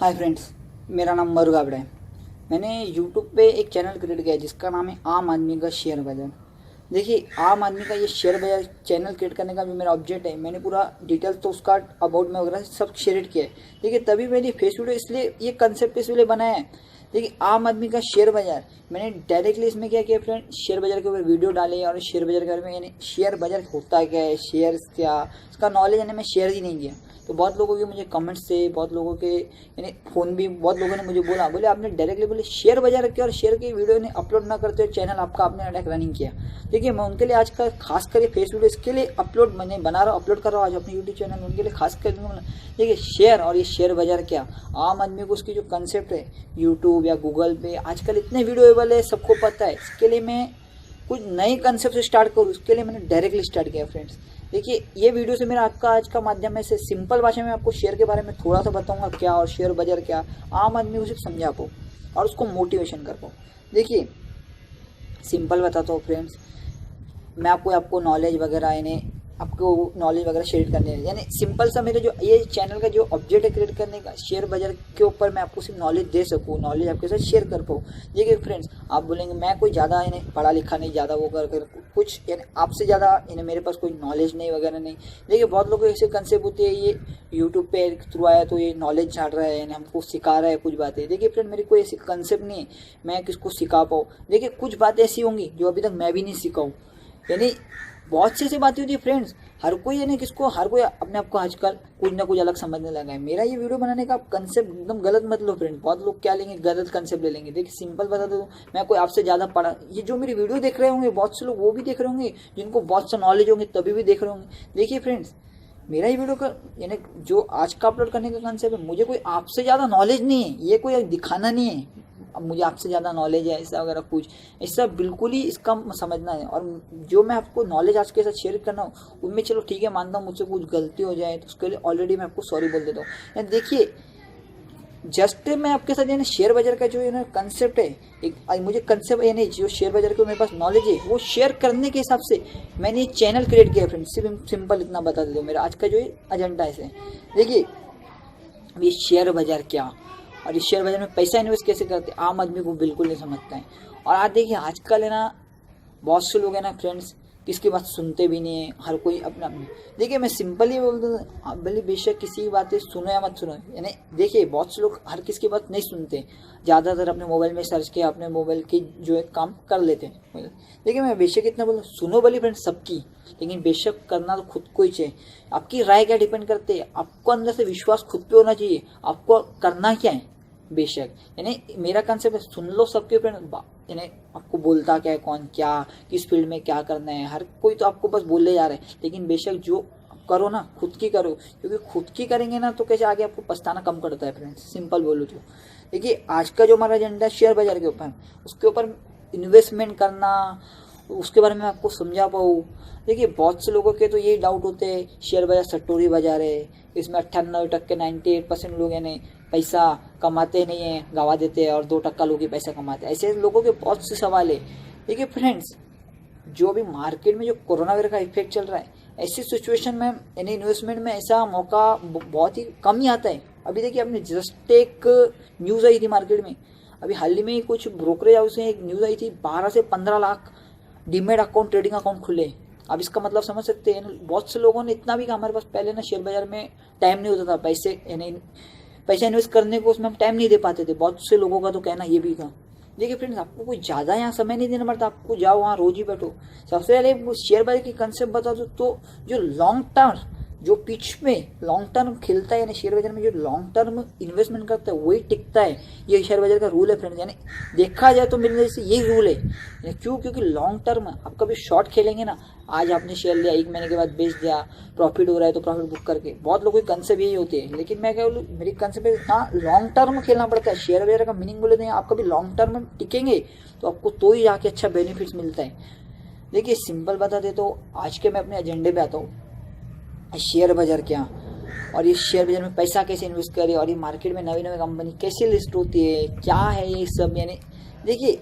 Hi friends, मेरा नाम मरु गावड़े है। मैंने यूट्यूब पे एक चैनल क्रिएट किया है जिसका नाम है आम आदमी का शेयर बाज़ार। देखिए, आम आदमी का ये शेयर बाज़ार चैनल क्रिएट करने का जो मेरा ऑब्जेक्ट है, मैंने पूरा डिटेल्स तो उसका अबाउट में वगैरह सब शेयर किया है। देखिए, तभी मैंने फेस वीडियो इसलिए ये कंसेप्ट इसलिए बनाया है। देखिए, आम आदमी का शेयर बाज़ार मैंने डायरेक्टली इसमें क्या किया फ्रेंड, शेयर बाज़ार के ऊपर वीडियो डाली और शेयर बाज़ार के बारे में, यानी शेयर बाज़ार होता क्या है, शेयर्स क्या, इसका नॉलेज यानी मैं शेयर ही नहीं किया। तो बहुत लोगों के मुझे कमेंट्स से, बहुत लोगों के यानी फ़ोन भी, बहुत लोगों ने मुझे बोले आपने डायरेक्टली बोले शेयर बाज़ार किया और शेयर की वीडियो ने अपलोड ना करते हुए चैनल आपका आपने डायरेक्ट रनिंग किया। देखिए, मैं उनके लिए आज का खास करके फेस वीडियो इसके लिए अपलोड मैंने बना रहा हूँ, अपलोड कर रहा हूँ आज अपने यूट्यूब चैनल में, उनके लिए खास कर। देखिए, शेयर और ये शेयर बाज़ार क्या, आम आदमी को उसकी जो कंसेप्ट है यूट्यूब या गूगल पे आजकल इतने वीडियो अवेलेबल है, सबको पता है। इसके लिए मैं कुछ नए कंसेप्ट से स्टार्ट करूँ, उसके लिए मैंने डायरेक्टली स्टार्ट किया फ्रेंड्स। देखिए, ये वीडियो से मेरा आपका आज का माध्यम है से सिंपल भाषा में आपको शेयर के बारे में थोड़ा सा बताऊंगा, क्या और शेयर बाजार क्या, आम आदमी को सिर्फ समझा पाऊँ और उसको मोटिवेशन कर पाऊँ। देखिए, सिंपल बताता हूँ फ्रेंड्स, मैं आपको नॉलेज वगैरह यानी आपको नॉलेज वगैरह शेयर करने हैं, यानी सिंपल सा मेरे जो ये चैनल का जो ऑब्जेक्ट है क्रिएट करने का, शेयर बाजार के ऊपर मैं आपको सिर्फ नॉलेज दे सकूँ, नॉलेज आपके साथ शेयर कर पाऊँ। देखिए फ्रेंड्स, आप बोलेंगे मैं कोई ज़्यादा यानी पढ़ा लिखा नहीं, ज़्यादा वो कर कुछ यानी आपसे ज़्यादा यानी मेरे पास कोई नॉलेज नहीं वगैरह नहीं। देखिए, बहुत लोगों को ऐसे कंसेप्ट होती है, ये यूट्यूब पे थ्रू आया तो ये नॉलेज झाड़ रहा है, यानी हमको सिखा रहा है कुछ बातें। देखिए फ्रेंड, मेरी कोई ऐसी कंसेप्ट नहीं है मैं किसको सिखा पाऊँ। देखिए, कुछ बातें ऐसी होंगी जो अभी तक मैं भी नहीं सीखा हूँ, यानी बहुत सी ऐसी बातें होती है फ्रेंड्स। हर कोई यानी हर कोई अपने आप को आजकल कुछ ना कुछ अलग समझने लगा है। मेरा ये वीडियो बनाने का कंसेप्ट एकदम गलत मत लो फ्रेंड, बहुत लोग क्या लेंगे, गलत कंसेप्ट ले लेंगे। देखिए, सिंपल बता दो, मैं कोई आपसे ज़्यादा पढ़ा, ये जो मेरी वीडियो देख रहे होंगे बहुत से लोग वो भी देख रहे होंगे जिनको बहुत सा नॉलेज होंगे तभी भी देख रहे होंगे। देखिए फ्रेंड्स, मेरा ये वीडियो का यानी जो आज का अपलोड करने का कंसेप्ट है, मुझे कोई आपसे ज़्यादा नॉलेज नहीं है, ये कोई दिखाना नहीं है अब मुझे आपसे ज़्यादा नॉलेज है ऐसा वगैरह कुछ, ऐसा बिल्कुल ही इसका समझना है। और जो मैं आपको नॉलेज आज के साथ शेयर करना हूँ उनमें चलो ठीक है, मानता हूँ मुझसे कुछ गलती हो जाए तो उसके लिए ऑलरेडी मैं आपको सॉरी बोल देता हूँ। देखिए, जस्ट मैं आपके साथ यानी शेयर बाजार का जो है ना कंसेप्ट है, एक मुझे कंसेप्ट यानी जो शेयर बाजार का मेरे पास नॉलेज है वो शेयर करने के हिसाब से मैंने ये चैनल क्रिएट किया फ्रेंड। सिंपल इतना बता देता हूँ, मेरा आज का जो एजेंडा है। देखिए, ये शेयर बाजार क्या और इस शेयर बाजार में पैसा इन्वेस्ट कैसे करते आम आदमी को बिल्कुल नहीं समझता है। और आज देखिए, आजकल है ना बहुत से लोग हैं ना फ्रेंड्स, किसकी बात सुनते भी नहीं है, हर कोई अपना। देखिए, मैं सिंपल ही बोलता हूँ, भले बेशक किसी की बातें सुनो या मत सुनो, यानी देखिए बहुत से लोग हर किसी की बात नहीं सुनते, ज़्यादातर अपने मोबाइल में सर्च किया, अपने मोबाइल की जो है काम कर लेते हैं। देखिए, मैं बेशक इतना बोलूँ, सुनो भले फ्रेंड सबकी, लेकिन बेशक करना तो खुद को ही चाहिए। आपकी राय क्या डिपेंड करते हैं, आपको अंदर से विश्वास खुद पे होना चाहिए, आपको करना क्या है। बेशक यानी मेरा कंसेप्ट है, सुन लो सबके फ्रेंड, यानी आपको बोलता क्या है, कौन क्या किस फील्ड में क्या करना है, हर कोई तो आपको बस बोलने जा रहा है, लेकिन बेशक जो करो ना खुद की करो, क्योंकि खुद की करेंगे ना तो कैसे आगे आपको पछताना कम करता है फ्रेंड्स, सिंपल बोलूँ तो। देखिए, आज का जो हमारा एजेंडा शेयर बाजार के ऊपर, उसके ऊपर इन्वेस्टमेंट करना, उसके बारे में आपको समझा पाऊँ। देखिए, बहुत से लोगों के तो यही डाउट होते हैं, शेयर बाजार सट्टोरी बाजार है, इसमें 98% 98% लोग यानी पैसा कमाते नहीं है, गवा देते हैं, और 2% लोग ही पैसा कमाते हैं। ऐसे लोगों के बहुत से सवाल है। देखिए फ्रेंड्स, जो अभी मार्केट में जो कोरोना वायरस का इफेक्ट चल रहा है, ऐसी सिचुएशन में यानी इन्वेस्टमेंट में ऐसा मौका बहुत ही कम ही आता है। अभी देखिए, आपने जस्ट एक न्यूज़ आई थी मार्केट में, अभी हाल ही में कुछ ब्रोकरेज हाउस में एक न्यूज़ आई थी, 12 से 15 lakh demat account, trading account खुले। अब इसका मतलब समझ सकते हैं, बहुत से लोगों ने इतना भी, हमारे पास पहले ना शेयर बाजार में टाइम नहीं होता था, पैसे यानी पैसा इन्वेस्ट करने को उसमें हम टाइम नहीं दे पाते थे, बहुत से लोगों का तो कहना ये भी था। देखिए फ्रेंड्स, आपको कोई ज़्यादा यहाँ समय नहीं देना पड़ता, आपको जाओ वहाँ रोज ही बैठो। सबसे पहले शेयर बाजार की कंसेप्ट बता दो, तो जो लॉन्ग टर्म, जो पिच में लॉन्ग टर्म खेलता है, यानी शेयर बाजार में जो लॉन्ग टर्म इन्वेस्टमेंट करता है वही टिकता है। ये शेयर बाजार का रूल है फ्रेंड्स, यानी देखा जाए तो मेरे नज़र से यही रूल है। क्यों? क्योंकि लॉन्ग टर्म आप कभी शॉर्ट खेलेंगे ना, आज आपने शेयर लिया, 1 महीने के बाद बेच दिया, प्रॉफिट हो रहा है तो प्रॉफिट बुक करके, बहुत लोगों की कंसेप्ट यही होती है। लेकिन मैं क्या बोलूँ, मेरी कंसेप्ट है हाँ, लॉन्ग टर्म खेलना पड़ता है। शेयर बाजार का मीनिंग बोले तो आप कभी लॉन्ग टर्म में टिकेंगे तो आपको तो ही जाके अच्छा बेनिफिट्स मिलता है। देखिए, सिंपल बता दे तो आज के मैं अपने एजेंडे पे आता हूँ, शेयर बाजार क्या और ये शेयर बाजार में पैसा कैसे इन्वेस्ट करें, और ये मार्केट में नई नई कंपनी कैसे लिस्ट होती है, क्या है ये सब। यानी देखिए,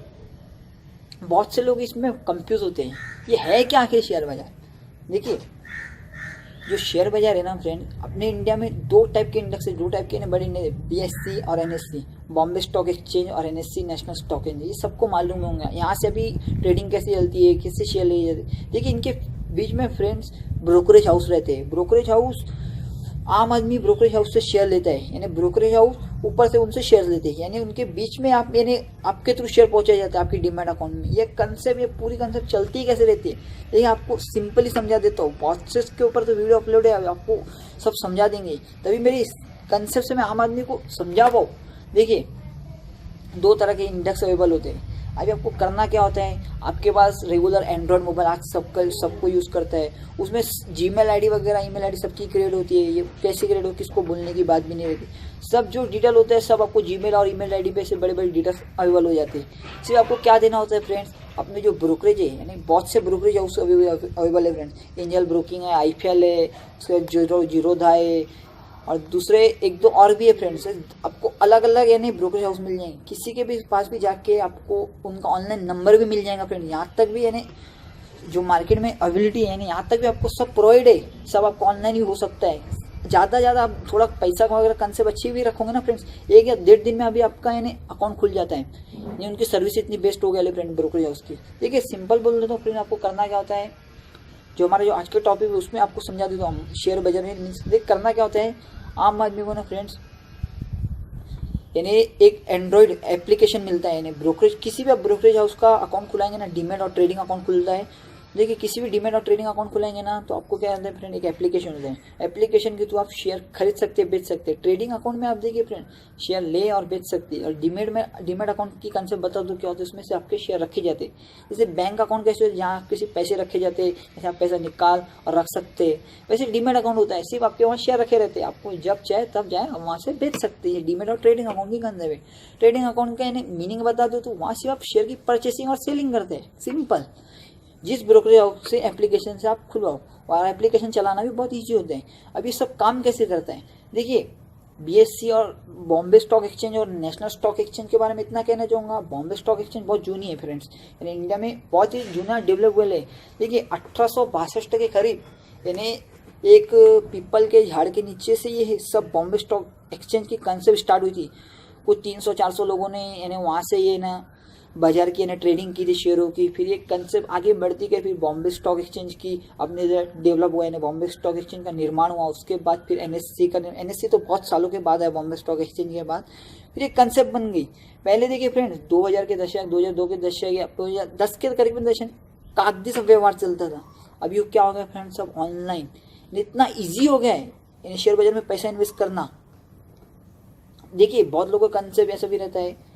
बहुत से लोग इसमें कंफ्यूज होते हैं, ये है क्या आखिर शेयर बाजार। देखिए, जो शेयर बाजार है ना फ्रेंड, अपने इंडिया में दो टाइप के इंडेक्स है, दो टाइप के बड़े इंडेक्स, BSE और NSE, बॉम्बे स्टॉक एक्सचेंज और NSE नेशनल स्टॉक एक्सचेंज। ये सबको मालूम होंगे यहाँ से अभी ट्रेडिंग कैसे चलती है, किससे शेयर ली जाती है। देखिए इनके बीच में फ्रेंड्स ब्रोकरेज हाउस रहते हैं। ब्रोकरेज हाउस, आम आदमी ब्रोकरेज हाउस से शेयर लेता है, यानी ब्रोकरेज हाउस ऊपर से उनसे शेयर लेते हैं, यानी उनके बीच में आप, यानी आपके थ्रू शेयर पहुंचाया जाता है आपकी डीमैट अकाउंट में। ये कंसेप्ट, ये पूरी कंसेप्ट चलती ही कैसे रहती है, ये आपको सिंपली समझा देता हूँ। प्रोसेस के ऊपर तो वीडियो अपलोड है, आपको सब समझा देंगे, तभी मेरी कंसेप्ट से मैं आम आदमी को समझा पाऊँ। देखिए दो तरह के इंडेक्स अवेलेबल होते हैं। अभी आपको करना क्या होता है, आपके पास रेगुलर एंड्रॉयड मोबाइल आज सबको यूज़ करता है, उसमें जीमेल आईडी वगैरह, ईमेल आईडी सबकी क्रिएट होती है। ये कैसे क्रिएट हो, किसको बोलने की बात भी नहीं रहती, सब जो डिटेल होता है सब आपको जीमेल और ईमेल आईडी पे से बड़े बड़े डिटेल्स अवेलेबल हो जाते हैं। सिर्फ आपको क्या देना होता है फ्रेंड्स, अपने जो ब्रोकरेज है, यानी बहुत से ब्रोकरेज हाउस अवेलेबल है फ्रेंड्स। एंजल ब्रोकिंग है, IFL है, उसके बाद जीरोधा है और दूसरे एक दो और भी है फ्रेंड्स। आपको अलग अलग यानी ब्रोकरेज हाउस मिल जाएंगे, किसी के भी पास भी जाके आपको उनका ऑनलाइन नंबर भी मिल जाएगा फ्रेंड। यहाँ तक भी यानी जो मार्केट में अवेलेबिलिटी है, यानी यहाँ तक भी आपको सब प्रोवाइड है, सब आपको ऑनलाइन ही हो सकता है। ज़्यादा आप थोड़ा पैसा का अगर कंसेप्ट अच्छी भी रखोगे ना फ्रेंड्स, 1 या 1.5 दिन में अभी आपका यानी अकाउंट खुल जाता है। ये उनकी सर्विस इतनी बेस्ट हो गई है फ्रेंड ब्रोकरेज हाउस की। देखिए सिंपल बोल देता हूँ फ्रेंड, आपको करना क्या होता है, जो हमारा जो आज के टॉपिक है उसमें आपको समझा देता हूँ। शेयर बाजार में मीन्स देख करना क्या होता है, आम आदमी को ना फ्रेंड्स, यानी एक एंड्रॉयड एप्लीकेशन मिलता है, यानी ब्रोकरेज, किसी भी आप ब्रोकरेज हाउस का अकाउंट खुलाएंगे ना, डीमैट और ट्रेडिंग अकाउंट खुलता है। देखिए किसी भी डीमैट और ट्रेडिंग अकाउंट खुलाएंगे ना, तो आपको क्या होता है फ्रेंड, एक एप्लीकेशन होता है। एप्लीकेशन के थ्रू आप शेयर खरीद सकते हैं, बेच सकते हैं। ट्रेडिंग अकाउंट में आप देखिए फ्रेंड, शेयर ले और बेच सकते हैं। और डीमैट अकाउंट की कंसेप्ट बता दो क्या होता है, उसमें से आपके शेयर रखे जाते हैं। जैसे बैंक अकाउंट कैसे होता है, जहाँ किसी पैसे रखे जाते हैं, जैसे आप पैसा निकाल और रख सकते हैं, वैसे डीमैट अकाउंट होता है, सिर्फ आपके वहाँ शेयर रखे रहते हैं, आपको जब चाहे तब जाए और वहाँ से बेच सकते हैं। डीमैट और ट्रेडिंग अकाउंट की कंसेप्ट है। ट्रेडिंग अकाउंट का मीनिंग बता दो, तो वहाँ सिर्फ आप शेयर की परचेसिंग और सेलिंग करते हैं, सिंपल। जिस ब्रोकरेज हाउस से एप्लीकेशन से आप खुलवाओ, और एप्लीकेशन चलाना भी बहुत ईजी होता है। अब ये सब काम कैसे करता है, देखिए BSE और बॉम्बे स्टॉक एक्सचेंज और नेशनल स्टॉक एक्सचेंज के बारे में इतना कहना चाहूँगा। बॉम्बे स्टॉक एक्सचेंज बहुत जूनी है फ्रेंड्स, यानी इंडिया में बहुत ही जूना डेवलप हुआ है। देखिए 1862 के करीब, यानी एक पीपल के झाड़ के नीचे से ये सब बॉम्बे स्टॉक एक्सचेंज की कंसेप्ट स्टार्ट हुई थी। कुछ 300-400 लोगों ने यानी वहाँ से ये ना बाजार की ना ट्रेडिंग की थी शेयरों की। फिर ये कंसेप्ट आगे बढ़ती गई, फिर बॉम्बे स्टॉक एक्सचेंज की अपने डेवलप हुआ है, बॉम्बे स्टॉक एक्सचेंज का निर्माण हुआ। उसके बाद फिर NSE तो बहुत सालों के बाद है, बॉम्बे स्टॉक एक्सचेंज के बाद फिर एक कंसेप्ट बन गई। पहले देखिए फ्रेंड्स 2000 के दशक, 2002 के दशक या 2010 के करीबन दशक कागजी सब व्यवहार चलता था। अभी क्या हो गया फ्रेंड्स, सब ऑनलाइन, इतना ईजी हो गया है शेयर बाजार में पैसा इन्वेस्ट करना। देखिए बहुत लोगों का कंसेप्ट ऐसा भी रहता है,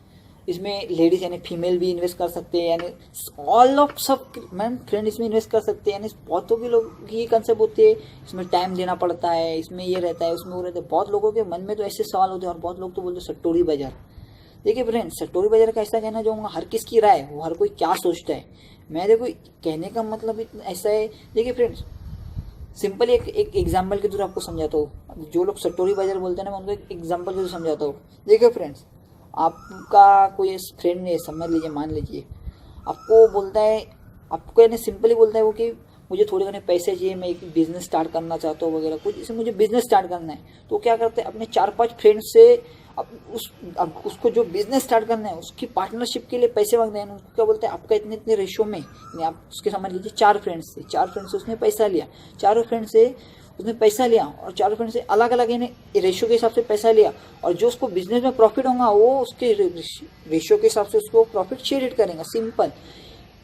इसमें लेडीज यानी फीमेल भी इन्वेस्ट कर सकते हैं, यानी ऑल ऑफ सब मैम फ्रेंड इसमें इन्वेस्ट कर सकते हैं। यानी बहुतों के लोग की ये कंसेप्ट होती है, इसमें टाइम देना पड़ता है, इसमें ये रहता है, उसमें वो रहता है। बहुत लोगों के मन में तो ऐसे सवाल होते हैं, और बहुत लोग तो बोलते हैं सट्टोरी बाजार। देखिए फ्रेंड सट्टोरी बाजार का ऐसा कहना चाहूँगा, हर किसकी राय है, वो हर कोई क्या सोचता है। मैं देखो कहने का मतलब ऐसा है, देखिए फ्रेंड्स सिंपल एक एग्जाम्पल के थ्रू आपको समझाता हूँ। जो लोग सट्टोरी बाजार बोलते हैं ना, मैं उनको एक एग्जाम्पल के थ्रू समझाता हूँ। देखिए फ्रेंड्स, आपका कोई फ्रेंड ने, समझ लीजिए, मान लीजिए आपको बोलता है, आपको यानी सिंपली बोलता है वो कि मुझे थोड़े घने पैसे चाहिए, मैं एक बिजनेस स्टार्ट करना चाहता हूँ वगैरह कुछ, इसमें मुझे बिजनेस स्टार्ट करना है। तो क्या करते हैं, अपने 4-5 फ्रेंड्स से अब उसको जो बिजनेस स्टार्ट करना है उसकी पार्टनरशिप के लिए पैसे मांगते हैं। उसको क्या बोलते हैं, आपका इतने इतने रेशो में, यानी आप उसके समझ लीजिए 4 फ्रेंड्स से उसने पैसा लिया, चारों फ्रेंड से उसने पैसा लिया, और चारों फ्रेंड से अलग अलग यानी रेशो के हिसाब से पैसा लिया, और जो उसको बिजनेस में प्रॉफिट होगा वो उसके रेशो के हिसाब से उसको प्रॉफिट शेयर करेंगे, सिंपल।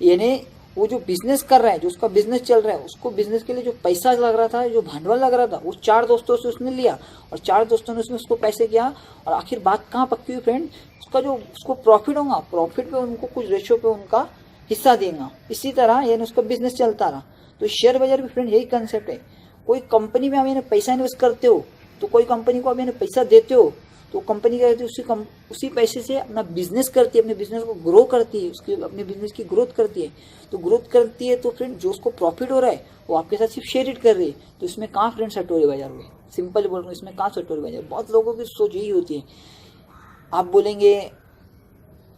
यानी वो जो बिजनेस कर रहा है, जो उसका बिजनेस चल रहा है, उसको बिजनेस के लिए जो पैसा लग रहा था, जो भांडवल लग रहा था, वो 4 दोस्तों से उसने लिया, और 4 दोस्तों ने उसको पैसे किया, और आखिर बात कहाँ पक्की हुई फ्रेंड, उसका जो उसको प्रॉफिट होगा, प्रॉफिट पे उनको कुछ रेशो पे उनका हिस्सा देगा। इसी तरह यानी उसका बिजनेस चलता रहा। तो शेयर बाजार भी फ्रेंड यही कंसेप्ट है। कोई कंपनी में आप यानी पैसा इन्वेस्ट करते हो, तो कोई कंपनी को आप यानी पैसा देते हो, तो कंपनी क्या करती है, उसी पैसे से अपना बिजनेस करती है, अपने बिजनेस को ग्रो करती है, उसकी अपने बिजनेस की ग्रोथ करती है। तो ग्रोथ करती है तो फ्रेंड जो उसको प्रॉफिट हो रहा है वो आपके साथ सिर्फ शेयर इट कर रही है। तो इसमें कहाँ फ्रेंड सट्टोरी बाजार हुए, सिंपल बोल रहा हूँ, इसमें कहाँ सट्टोरी बाजार। बहुत लोगों की सोच यही होती है। आप बोलेंगे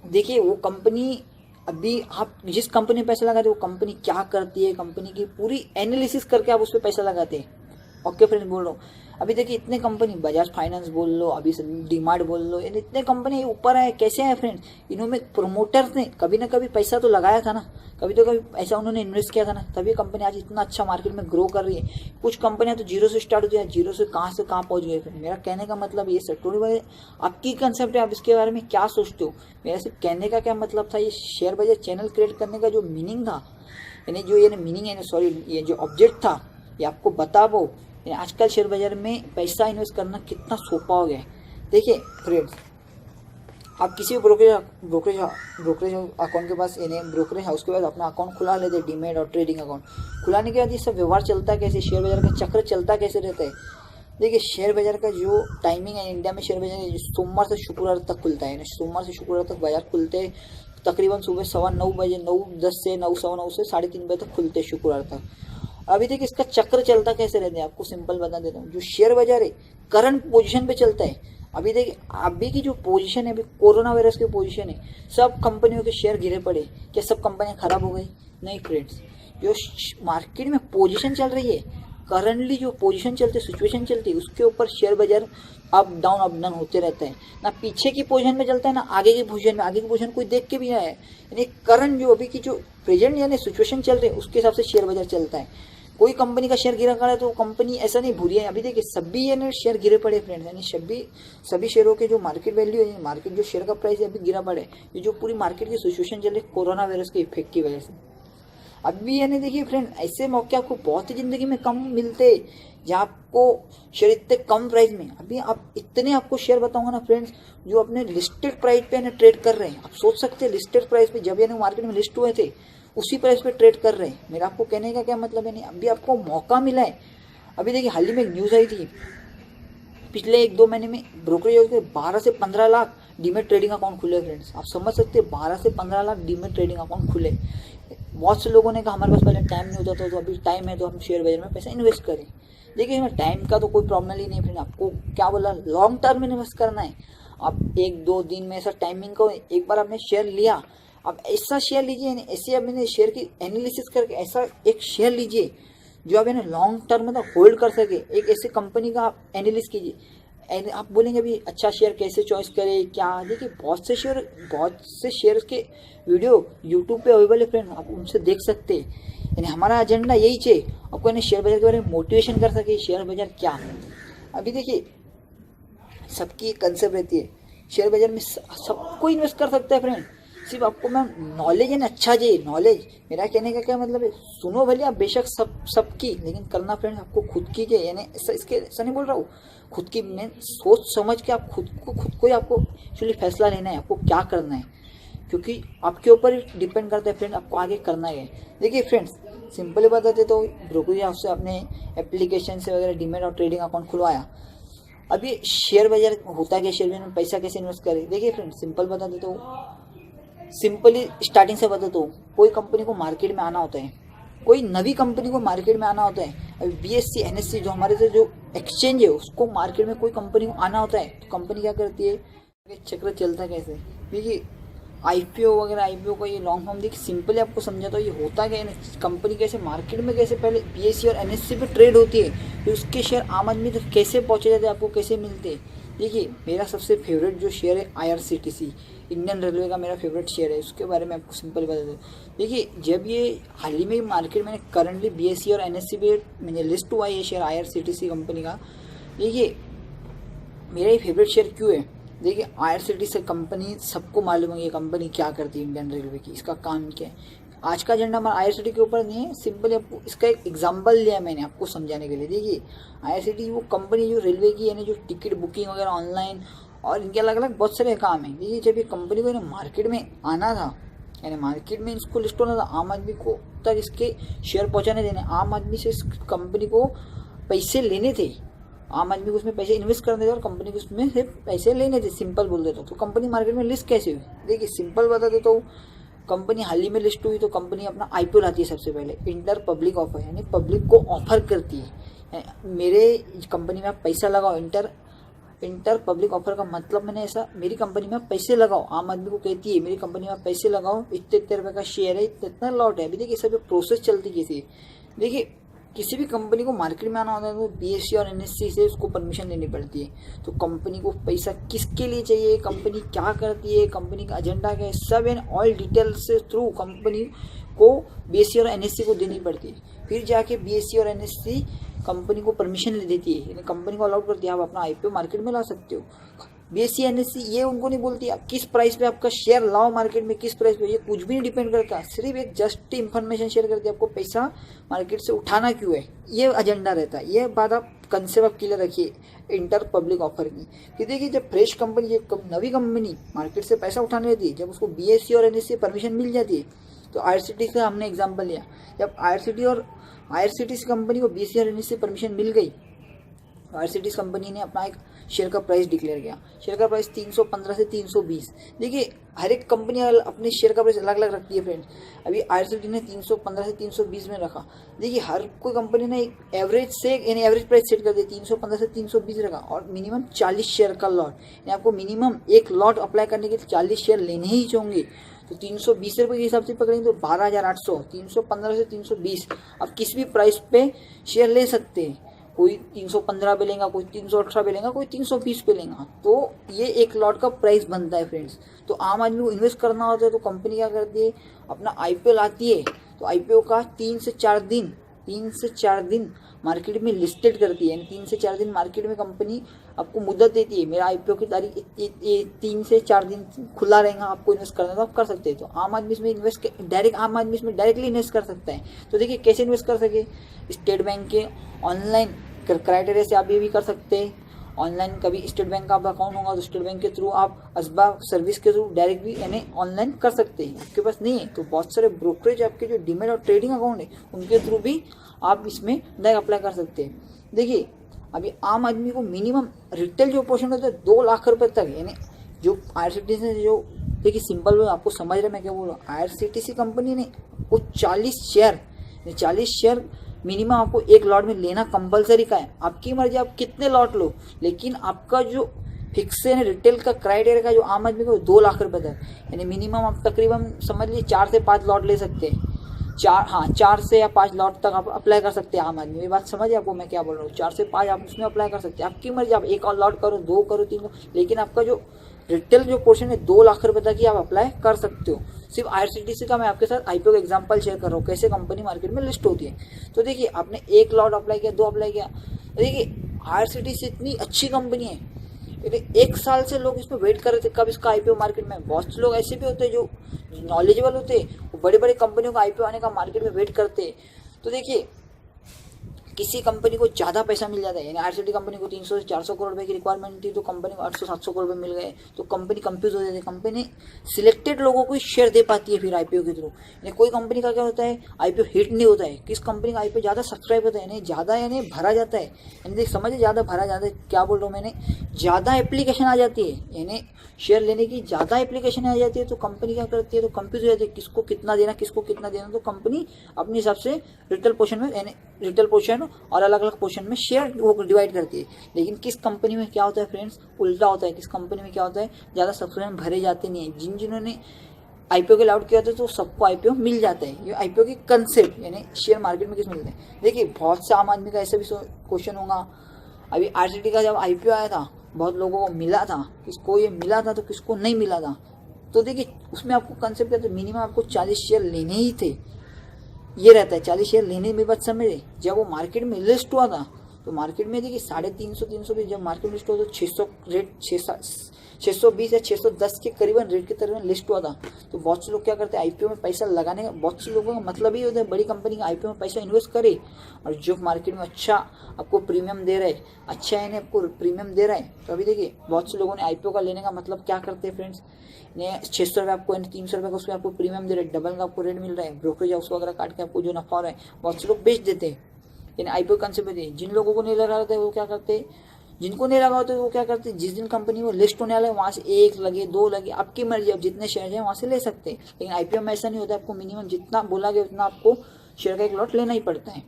देखिए वो कंपनी, अभी आप जिस कंपनी में पैसा लगाते हो वो कंपनी क्या करती है, कंपनी की पूरी एनालिसिस करके आप उस पर पैसा लगाते हैं। ओके फ्रेंड्स बोल रहा हूँ। अभी देखिए इतने कंपनी, बजाज फाइनेंस बोल लो, अभी डीमार्ट बोल लो, इतने कंपनी ऊपर आए, कैसे आए फ्रेंड्स? इन्होंने प्रोमोटर्स ने कभी ना कभी पैसा तो लगाया था ना, कभी तो कभी ऐसा उन्होंने इन्वेस्ट किया था ना, तभी कंपनी आज इतना अच्छा मार्केट में ग्रो कर रही है। कुछ कंपनियां तो जीरो से स्टार्ट होती है, जीरो से कहाँ पहुंच गए। मेरा कहने का मतलब ये सेक्टोरी वाले आपकी कंसेप्ट है, आप इसके बारे में क्या सोचते हो? मेरा सिर्फ कहने का क्या मतलब था, ये शेयर बाजार चैनल क्रिएट करने का जो मीनिंग था, यानी जो ये मीनिंग है, सॉरी ये जो ऑब्जेक्ट था, ये आपको बता पाओ आजकल शेयर बाजार में पैसा इन्वेस्ट करना कितना सोपा हो गया है। देखिए फ्रेंड्स, आप किसी भी ब्रोकरेज अकाउंट के पास, यानी ब्रोकरेज हाउस के पास अपना अकाउंट खुला लेते, डीमेट और ट्रेडिंग अकाउंट खुलाने के बाद ये सब व्यवहार चलता कैसे, शेयर बाजार का चक्र चलता कैसे रहता है। देखिए शेयर बाजार का जो टाइमिंग है इंडिया में, शेयर बाजार सोमवार से शुक्रवार तक खुलता है, सोमवार से शुक्रवार तक बाजार खुलते हैं, तकरीबन सुबह 9:15 बजे, 9:10 से 9:15 से 3:30 बजे तक खुलते हैं शुक्रवार तक। अभी देखिए इसका चक्र चलता कैसे रहता है, आपको सिंपल बता देता हूँ। जो शेयर बाजार है करंट पोजीशन पे चलता है। अभी देखिए अभी की जो पोजीशन है, अभी कोरोना वायरस की पोजीशन है, सब कंपनियों के शेयर गिरे पड़े। क्या सब कंपनियां खराब हो गई? नहीं फ्रेंड्स, जो मार्केट में पोजीशन चल रही है, करंटली जो पोजीशन चलती है, सिचुएशन चलती है, उसके ऊपर शेयर बाजार अप डाउन होते रहता है। ना पीछे की पोजीशन में चलता है, ना आगे की पोजीशन में। आगे की पोजीशन कोई देख के भी नहीं आया है, यानी करंट जो अभी की जो प्रेजेंट यानी सिचुएशन चल रही है, उसके हिसाब से शेयर बाजार चलता है। कोई कंपनी का शेयर गिरा पड़ा है तो कंपनी ऐसा नहीं भूरी है। अभी देखिए सभी यानी शेयर गिरे पड़े फ्रेंड्स, यानी सभी शेयरों के जो मार्केट वैल्यू है, मार्केट जो शेयर का प्राइस है अभी गिरा पड़े। ये जो पूरी मार्केट की सिचुएशन चल रही है कोरोना वायरस के इफेक्ट की वजह से। अभी यानी देखिए फ्रेंड, ऐसे मौके आपको बहुत ही जिंदगी में कम मिलते, जहाँ आपको शेयर इतने कम प्राइस में, अभी आप इतने आपको शेयर बताऊंगा ना फ्रेंड्स, जो अपने लिस्टेड प्राइस पे ना ट्रेड कर रहे हैं। आप सोच सकते हैं लिस्टेड प्राइस पे, जब यानी मार्केट में लिस्ट हुए थे उसी प्राइस पे ट्रेड कर रहे हैं। मेरा आपको कहने का क्या मतलब है, नहीं अभी आपको मौका मिला है। अभी देखिए हाल ही में एक न्यूज़ आई थी, पिछले 1-2 महीने में ब्रोकरेज के 12 से 15 लाख डीमेट ट्रेडिंग अकाउंट खुले फ्रेंड्स। आप समझ सकते हैं 12 से 15 लाख डीमेट ट्रेडिंग अकाउंट खुले। बहुत से लोगों ने कहा हमारे पास पहले टाइम नहीं होता था, तो अभी टाइम है तो हम शेयर बाजार में पैसा इन्वेस्ट करें। देखिए इसमें टाइम का तो कोई प्रॉब्लम ही नहीं फ्रेंड, आपको क्या बोला, लॉन्ग टर्म में इन्वेस्ट करना है। आप 1-2 दिन में ऐसा टाइमिंग को, एक बार आपने शेयर लिया, आप ऐसा शेयर लीजिए, ऐसे आपने शेयर की एनालिसिस करके ऐसा एक शेयर लीजिए जो आप लॉन्ग टर्म में होल्ड कर सके। एक ऐसे कंपनी का आप एनालिसिस कीजिए। आप बोलेंगे अभी अच्छा शेयर कैसे चॉइस करें क्या, देखिए बहुत से शेयर के वीडियो यूट्यूब पे अवेलेबल है फ्रेंड, आप उनसे देख सकते हैं। यानी हमारा एजेंडा यही है, आपको शेयर बाजार के बारे में मोटिवेशन कर सके, शेयर बाजार क्या। अभी देखिए सबकी कंसेप्ट रहती है, शेयर बाजार में सबको इन्वेस्ट कर सकता है फ्रेंड, सिर्फ आपको मैं नॉलेज है ना, अच्छा जी नॉलेज। मेरा कहने का क्या मतलब है, सुनो भले आप बेशक सबकी, लेकिन करना फ्रेंड आपको खुद की चाहिए। यानी ऐसा नहीं बोल रहा हूँ, खुद की मैं सोच समझ के आप खुद को ही आपको एक्चुअली फैसला लेना है, आपको क्या करना है, क्योंकि आपके ऊपर ही डिपेंड करता है फ्रेंड आपको आगे करना है। देखिए फ्रेंड्स सिंपली बताते तो ब्रोकरेज हाउस से अपने एप्लीकेशन से वगैरह डीमेट और ट्रेडिंग अकाउंट खुलवाया। अभी शेयर बाजार होता है, शेयर बाजार में पैसा कैसे इन्वेस्ट करें। देखिए फ्रेंड सिंपल बता देता हूँ, सिंपली स्टार्टिंग से बताता हूँ। कोई कंपनी को मार्केट में आना होता है, कोई नवी कंपनी को मार्केट में आना होता है। अभी BSE NSE जो हमारे से जो एक्सचेंज है, उसको मार्केट में कोई कंपनी को आना होता है, तो कंपनी क्या करती है, चक्र चलता कैसे। देखिए IPO वगैरह, IPO का ये लॉन्ग फॉर्म देखिए सिंपली आपको समझाता हूँ, ये होता क्या है, कंपनी कैसे मार्केट में कैसे पहले BSE और NSE पे ट्रेड होती है, फिर उसके शेयर आम आदमी तक कैसे पहुँचे जाते हैं, आपको कैसे मिलते हैं। देखिए मेरा सबसे फेवरेट जो शेयर है IRCTC, इंडियन रेलवे का मेरा फेवरेट शेयर है, उसके बारे में आपको सिंपल बता दें। देखिए जब ये हाल ही में मार्केट में करंटली BSE और NSE पे मैंने लिस्ट हुआ है ये शेयर IRCTC कंपनी का। देखिए मेरा ये फेवरेट शेयर क्यों है, देखिए IRCTC कंपनी सबको मालूम है ये कंपनी क्या करती है, इंडियन रेलवे की, इसका काम क्या है। आज का एजेंडा हमारा IRCTC के ऊपर नहीं है, सिंपली आपको इसका एक एग्जांपल लिया मैंने आपको समझाने के लिए। देखिए IRCTC वो कंपनी जो रेलवे की, यानी जो टिकट बुकिंग वगैरह ऑनलाइन और इनके अलग अलग बहुत सारे काम हैं। देखिए जब ये कंपनी को मार्केट में आना था, यानी मार्केट में इसको लिस्ट होना था, आम आदमी को तक इसके शेयर पहुंचाने देने, आम आदमी से इस कंपनी को पैसे लेने थे, आम आदमी को उसमें पैसे इन्वेस्ट करने थे और कंपनी को उसमें से पैसे लेने थे, सिंपल बोल देता हूँ। तो कंपनी मार्केट में लिस्ट कैसे हुई, देखिए सिंपल बता देता हूँ। कंपनी हाल ही में लिस्ट हुई तो कंपनी अपना IPO लाती है सबसे पहले, इंटर पब्लिक ऑफर, यानी पब्लिक को ऑफर करती है मेरे कंपनी में आप पैसा लगाओ। इंटर पब्लिक ऑफर का मतलब मैंने ऐसा, मेरी कंपनी में आप पैसे लगाओ, आम आदमी को कहती है मेरी कंपनी में आप पैसे लगाओ, इतने रुपये का शेयर है, इतना लॉट है। अभी देखिए सब प्रोसेस चलती कैसी है। देखिए किसी भी कंपनी को मार्केट में आना होता है तो बीएससी और एनएससी से उसको परमिशन लेनी पड़ती है। तो कंपनी को पैसा किसके लिए चाहिए, कंपनी क्या करती है, कंपनी का एजेंडा क्या है, सब इन ऑल डिटेल्स से थ्रू कंपनी को बीएससी और एनएससी को देनी पड़ती है। फिर जाके बीएससी और एनएससी कंपनी को परमिशन ले देती है, यानी कंपनी को अलाउड करती है आप अपना आईपीओ मार्केट में ला सकते हो। बीएससी एनएससी ये उनको नहीं बोलती आप किस प्राइस पे आपका शेयर लाओ मार्केट में, किस प्राइस पे, ये कुछ भी नहीं डिपेंड करता, सिर्फ एक जस्ट इंफॉर्मेशन शेयर करती है आपको पैसा मार्केट से उठाना क्यों है, ये एजेंडा रहता है। ये बात आप कंसेप्ट आप क्लियर रखिए इंटर पब्लिक ऑफर की। कि देखिए जब फ्रेश कंपनी, नवी कंपनी मार्केट से पैसा उठाने रहती है, जब उसको बीएससी और एनएससी परमिशन मिल जाती है, तो आईआरसीटीसी का हमने एग्जाम्पल लिया, जब आईआरसीटीसी कंपनी को बीएससी और एनएससी परमिशन मिल गई, आईआरसीटीसी कंपनी ने अपना एक शेयर का प्राइस डिक्लेयर किया। शेयर का प्राइस 315 से 320। देखिए हर एक कंपनी अपने शेयर का प्राइस अलग अलग रखती है फ्रेंड्स। अभी आईआरसीटीसी ने 315 से 320 में रखा। देखिए हर कोई कंपनी ने एक एवरेज से यानी एवरेज प्राइस सेट कर दिया, 315 से 320 रखा, और मिनिमम 40 शेयर का लॉट, यानी आपको मिनिमम एक लॉट अप्लाई करने के लिए 40 शेयर लेने ही चाहिए। तो 320 रुपये के हिसाब से पकड़ेंगे तो 12,800, 315 से 320 आप किसी भी प्राइस पे शेयर ले सकते हैं। कोई 315 पे लेगा, कोई 318 पे लेगा, कोई 320 पे लेगा। तो ये एक लॉट का प्राइस बनता है फ्रेंड्स। तो आम आदमी को इन्वेस्ट करना होता है तो कंपनी क्या करती है, अपना आईपीओ लाती है, तो आईपीओ का 3 से 4 दिन मार्केट में लिस्टेड करती है, यानी 3 से 4 दिन मार्केट में कंपनी आपको मुद्दत देती है, मेरा आईपीओ की तारीख 3 से 4 दिन खुला रहेगा, आपको इन्वेस्ट करना तो आप कर सकते हैं। तो आम आदमी इसमें आम आदमी इसमें डायरेक्टली इन्वेस्ट कर सकता है। तो देखिए कैसे इन्वेस्ट कर सके, स्टेट बैंक के ऑनलाइन क्राइटेरिया से आप ये भी कर सकते हैं। ऑनलाइन कभी स्टेट बैंक का अकाउंट होगा तो स्टेट बैंक के थ्रू आप असबा सर्विस के थ्रू डायरेक्ट भी यानी ऑनलाइन कर सकते हैं। आपके पास नहीं है तो बहुत सारे ब्रोकरेज आपके जो डीमैट और ट्रेडिंग अकाउंट है उनके थ्रू भी आप इसमें डायरेक्ट अप्लाई कर सकते हैं। देखिए अभी आम आदमी को मिनिमम रिटेल जो पोर्शन होता है 2 लाख रुपए तक, यानी जो आईआरसीटीसी ने जो, देखिए सिंपल वे आपको समझ रहे मैं क्या बोल रहा हूँ, आईआरसीटीसी कंपनी ने वो 40 शेयर मिनिमम आपको एक लॉट में लेना कंपलसरी का है। आपकी मर्जी आप कितने लॉट लो, लेकिन आपका जो फिक्स है रिटेल का क्राइटेरिया का जो आम आदमी को 2 लाख रुपए तक, यानी मिनिमम आप तकरीबन समझ लीजिए 4 से 5 लॉट ले सकते हैं। 4 से या 5 लॉट तक आप अप्लाई कर सकते हैं आम आदमी। ये बात समझिए आपको मैं क्या बोल रहा हूँ, 4 से 5 आप उसमें अप्लाई कर सकते हैं। आपकी मर्जी आप एक और लॉट करो, 2 करो, 3 करो, लेकिन आपका जो रिटेल जो पोर्शन है 2 लाख रुपए तक ही आप अप्लाई कर सकते हो। सिर्फ आईआरसीटीसी का मैं आपके साथ आईपीओ का एग्जांपल शेयर कर रहा हूँ कैसे कंपनी मार्केट में लिस्ट होती है। तो देखिए आपने 1 लॉट अप्लाई किया, 2 अप्लाई किया, देखिए आईआरसीटीसी इतनी अच्छी कंपनी है, 1 साल से लोग इसमें वेट कर रहे थे कब इसका आईपीओ मार्केट में। बहुत से लोग ऐसे भी होते हैं जो नॉलेजेबल होते हैं, वो बड़े बड़े कंपनियों का आईपीओ आने का मार्केट में वेट करते हैं। तो देखिए किसी कंपनी को ज़्यादा पैसा मिल जाता है, यानी आईआरसीटीसी कंपनी को 300 से 400 करोड़ रुपए की रिक्वायरमेंट थी तो कंपनी को 800-700 करोड़ रुपए मिल गए, तो कंपनी कंफ्यूज हो जाती है। कंपनी सिलेक्टेड लोगों को शेयर दे पाती है फिर आईपीओ के थ्रू। यानी कोई कंपनी का क्या होता है, आईपीओ हिट नहीं होता है, किस कंपनी का आईपीओ ज़्यादा सब्सक्राइब होता है, यानी ज़्यादा यानी भरा जाता है, यानी देख समझिए ज़्यादा भरा जाता है, क्या बोल रहा हूँ मैंने, ज़्यादा एप्लीकेशन आ जाती है, यानी शेयर लेने की ज़्यादा एप्लीकेशन आ जाती है। तो कंपनी क्या करती है, तो कंफ्यूज हो जाती है किसको कितना देना, किसको कितना देना। तो कंपनी अपने हिसाब से रिटेल पोर्शन में, यानी रिटेल पोर्शन और अलग अलग पोर्शन में शेयर वो डिवाइड करती है। लेकिन किस कंपनी में क्या होता है फ्रेंड्स, उल्टा होता है। किस कंपनी में क्या होता है, ज़्यादा सब्सक्रिप्शन भरे जाते नहीं है। जिन्होंने आईपीओ के अलाउड किया होता है तो सबको आईपीओ मिल जाता है। ये आईपीओ की कंसेप्ट यानी शेयर मार्केट में किस मिलते हैं। देखिए बहुत से आम आदमी का ऐसा भी क्वेश्चन होगा, अभी आरसीटी का जब आईपीओ आया था बहुत लोगों को मिला था, किसको ये मिला था तो किसको नहीं मिला था। तो देखिए उसमें आपको कंसेप्ट क्या था, मिनिमम आपको 40 शेयर लेने ही थे, ये रहता है 40 शेयर लेने में। बात समझे, जब वो मार्केट में लिस्ट हुआ था तो मार्केट में देखिए 350 भी जब मार्केट में लिस्ट हुआ तो 600 रेट 620 या 610 के करीबन रेट के करीबन लिस्ट हुआ था। तो बहुत से लोग क्या करते हैं, आईपीओ में पैसा लगाने का, बहुत से लोगों का मतलब ही होता है बड़ी कंपनी का आईपीओ में पैसा इन्वेस्ट करे, और जो मार्केट में अच्छा आपको प्रीमियम दे रहा है, अच्छा है आपको प्रीमियम दे रहा है। तो अभी देखिए बहुत से लोगों ने आईपीओ का लेने का मतलब क्या करते हैं फ्रेंड्स, 600 रुपये आपको 300 रुपये का उसमें आपको प्रीमियम दे रहे हैं, डबल का आपको रेट मिल रहा है, ब्रोकरेज हाउस वगैरह काट के आपको जो नफा हो रहा है बहुत से लोग बेच देते हैं। यानी आईपीओ कंसेप्ट है। जिन लोगों को नहीं लगा होता है वो क्या करते हैं, जिनको नहीं लगा होता है वो क्या करते हैं, जिस दिन कंपनी में लिस्ट होने वाला है वहाँ से 1 लगे 2 लगे, आपकी मर्जी, आप जितने शेयर हैं वहाँ से ले सकते हैं। लेकिन आईपीओ में ऐसा नहीं होता, आपको मिनिमम जितना बोला गया उतना आपको शेयर का एक लॉट लेना ही पड़ता है।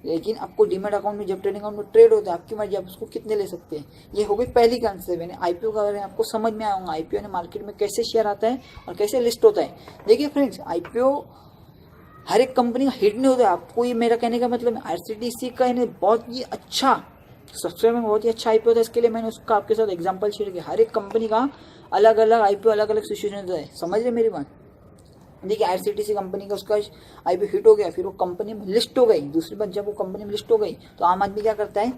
लेकिन आपको डीमेट अकाउंट में जब ट्रेडिंग अकाउंट में ट्रेड होता है आपकी मर्जी, आप उसको कितने ले सकते हैं। ये हो गई पहली कंसेप्ट। यानी आईपीओ का बारे में आपको समझ में आया होगा, आईपीओ ने मार्केट में कैसे शेयर आता है और कैसे लिस्ट होता है। देखिए फ्रेंड्स, आईपीओ हर एक कंपनी का हिट नहीं होता है। आपको ये मेरा कहने का मतलब आईआरसीटीसी का इन्हें बहुत ही अच्छा सब्सक्राइब में बहुत ही अच्छा आईपीओ था, इसके लिए मैंने उसका आपके साथ एग्जांपल शेयर किया। हर एक कंपनी का अलग अलग आईपीओ अलग अलग सिचुएशन होता है, समझ रहे मेरी बात। देखिए आईआरसीटीसी कंपनी का उसका आईपीओ हिट हो गया, फिर वो कंपनी में लिस्ट हो गई। दूसरी बात, जब वो कंपनी में लिस्ट हो गई तो आम आदमी क्या करता है,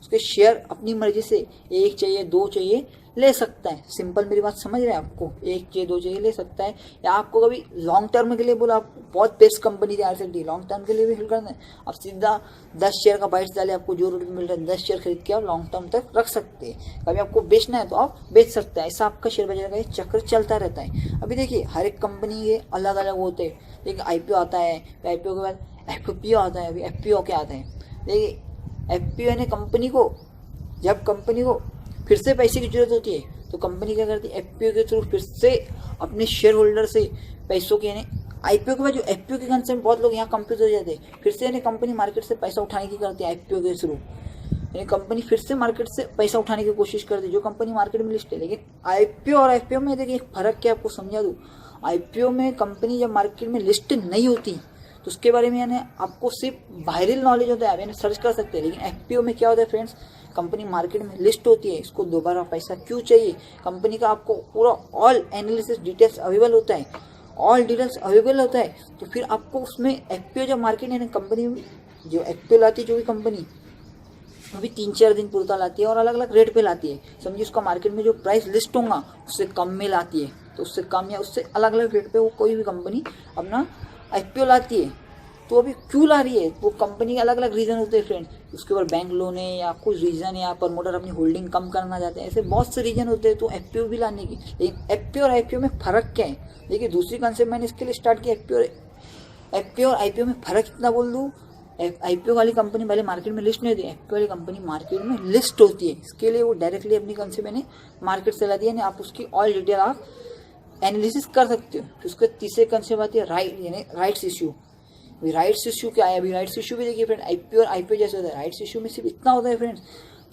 उसके शेयर अपनी मर्जी से एक चाहिए दो चाहिए ले सकता है। सिंपल मेरी बात समझ रहे हैं आपको, एक चाहिए दो चाहिए ले सकता है। या आपको कभी लॉन्ग टर्म के लिए बोला, आप बहुत बेस्ट कंपनी थी आईआरसीटीसी, लॉन्ग टर्म के लिए भी हेल्प करना है, आप सीधा 10 शेयर का बाइट्स डाले, आपको जो रुपये मिल रहा है 10 शेयर खरीद के आप लॉन्ग टर्म तक रख सकते हैं। कभी आपको बेचना है तो आप बेच सकते हैं। ऐसा आपका शेयर बाजार का एक चक्र चलता रहता है। अभी देखिए हर एक कंपनी के अलग अलग होते हैं। देखिए आईपीओ आता है, आईपीओ के बाद एफपीओ आता है, अभी एफपीओ क्या आता है। देखिए एफपीओ ने कंपनी को, जब कंपनी को फिर से पैसे की जरूरत होती है तो कंपनी क्या करती है, एफपीओ के थ्रू फिर से अपने शेयर होल्डर से पैसों के, यानी आईपीओ के बाद जो एफपीओ के कंसेप्ट बहुत लोग यहाँ कंफ्यूज हो जाते हैं। फिर से यानी कंपनी मार्केट से पैसा उठाने की करती है एफपीओ के थ्रू, यानी कंपनी फिर से मार्केट से पैसा उठाने की कोशिश करती है जो कंपनी मार्केट में लिस्ट है। लेकिन आईपीओ और एफपीओ में देखिए एक फर्क क्या आपको समझा दूँ। आईपीओ में कंपनी जब मार्केट में लिस्ट नहीं होती तो उसके बारे में यानी आपको सिर्फ वायरल नॉलेज होता है, आप यानी सर्च कर सकते हैं। लेकिन एफपीओ में क्या होता है फ्रेंड्स, कंपनी मार्केट में लिस्ट होती है, इसको दोबारा पैसा क्यों चाहिए, कंपनी का आपको पूरा ऑल एनालिसिस डिटेल्स अवेलेबल होता है, ऑल डिटेल्स अवेलेबल होता है। तो फिर आपको उसमें एफपीओ जब मार्केट यानी कंपनी जो एफपीओ लाती है, जो भी कंपनी अभी 3-4 दिन पूर्ता लाती है और अलग अलग रेट पे लाती है। समझिए उसका मार्केट में जो प्राइस लिस्ट होगा उससे कम में लाती है, तो उससे कम या उससे अलग अलग रेट पे वो कोई भी कंपनी अपना आईपीओ लाती है। तो अभी क्यों ला रही है, वो कंपनी के अलग अलग रीज़न होते हैं फ्रेंड्स। उसके ऊपर बैंक लोन है या कुछ रीज़न है, या प्रमोटर अपनी होल्डिंग कम करना चाहते हैं, ऐसे बहुत से रीजन होते हैं तो एफपीओ भी लाने की। लेकिन एफपीओ और आईपीओ में फ़र्क क्या है, देखिए दूसरी कंसेप्ट मैंने इसके लिए स्टार्ट किया। एफपीओ और आईपीओ में फ़र्क इतना बोल दूँ, आईपीओ वाली कंपनी पहले मार्केट में लिस्ट नहीं होती, एफपीओ वाली कंपनी मार्केट में लिस्ट होती है। इसके लिए वो डायरेक्टली अपनी कंसेप्ट मैंने मार्केट से ला दिया, यानी आप उसकी ऑल डिटेल आप एनालिसिस कर सकते हो। फिर उसके तीसरे कंसेप्ट आती है राइट, यानी राइट्स इशू। अभी राइट्स इशू क्या है, अभी राइट्स इशू भी देखिए फ्रेंड आईपीओ और आईपीओ जैसे होता है। राइट्स इशू में सिर्फ इतना होता है फ्रेंड्स,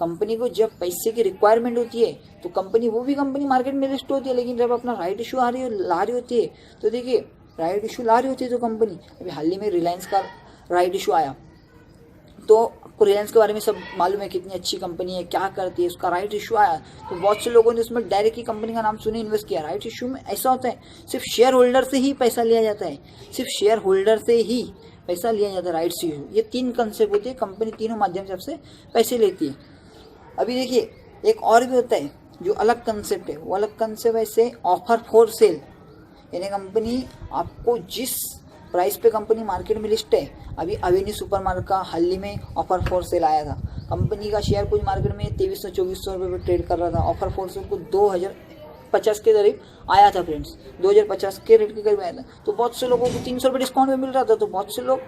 कंपनी को जब पैसे की रिक्वायरमेंट होती है तो कंपनी, वो भी कंपनी मार्केट में लिस्ट होती है, लेकिन जब अपना राइट इशू ला रही होती है तो देखिए राइट इशू ला रही होती है तो कंपनी, अभी हाल ही में रिलायंस का राइट इशू आया तो आपको रिलायंस के बारे में सब मालूम है, कितनी अच्छी कंपनी है, क्या करती है, उसका राइट इशू आया तो बहुत से लोगों ने उसमें डायरेक्ट ही कंपनी का नाम सुने इन्वेस्ट किया। राइट इशू में ऐसा होता है सिर्फ शेयर होल्डर से ही पैसा लिया जाता है, सिर्फ शेयर होल्डर से ही पैसा लिया जाता है राइट्स इशू। ये 3 कंसेप्ट होते हैं, कंपनी तीनों माध्यम से आपसे पैसे लेती है। अभी देखिए एक और भी होता है जो अलग कंसेप्ट है, वो अलग कंसेप्ट है ऐसे ऑफर फॉर सेल, यानी कंपनी आपको जिस प्राइस पे कंपनी मार्केट में लिस्ट है, अभी अवेन्यू सुपरमार्केट का हाल ही में ऑफर फॉर सेल आया था। कंपनी का शेयर कुछ मार्केट में 2300-2400 रुपये पे ट्रेड कर रहा था, ऑफर फॉर सेल को 2050 के करीब आया था फ्रेंड्स, 2050 के रेट के करीब आया था। तो बहुत से लोगों को 300 रुपये डिस्काउंट में मिल रहा था, तो बहुत से लोग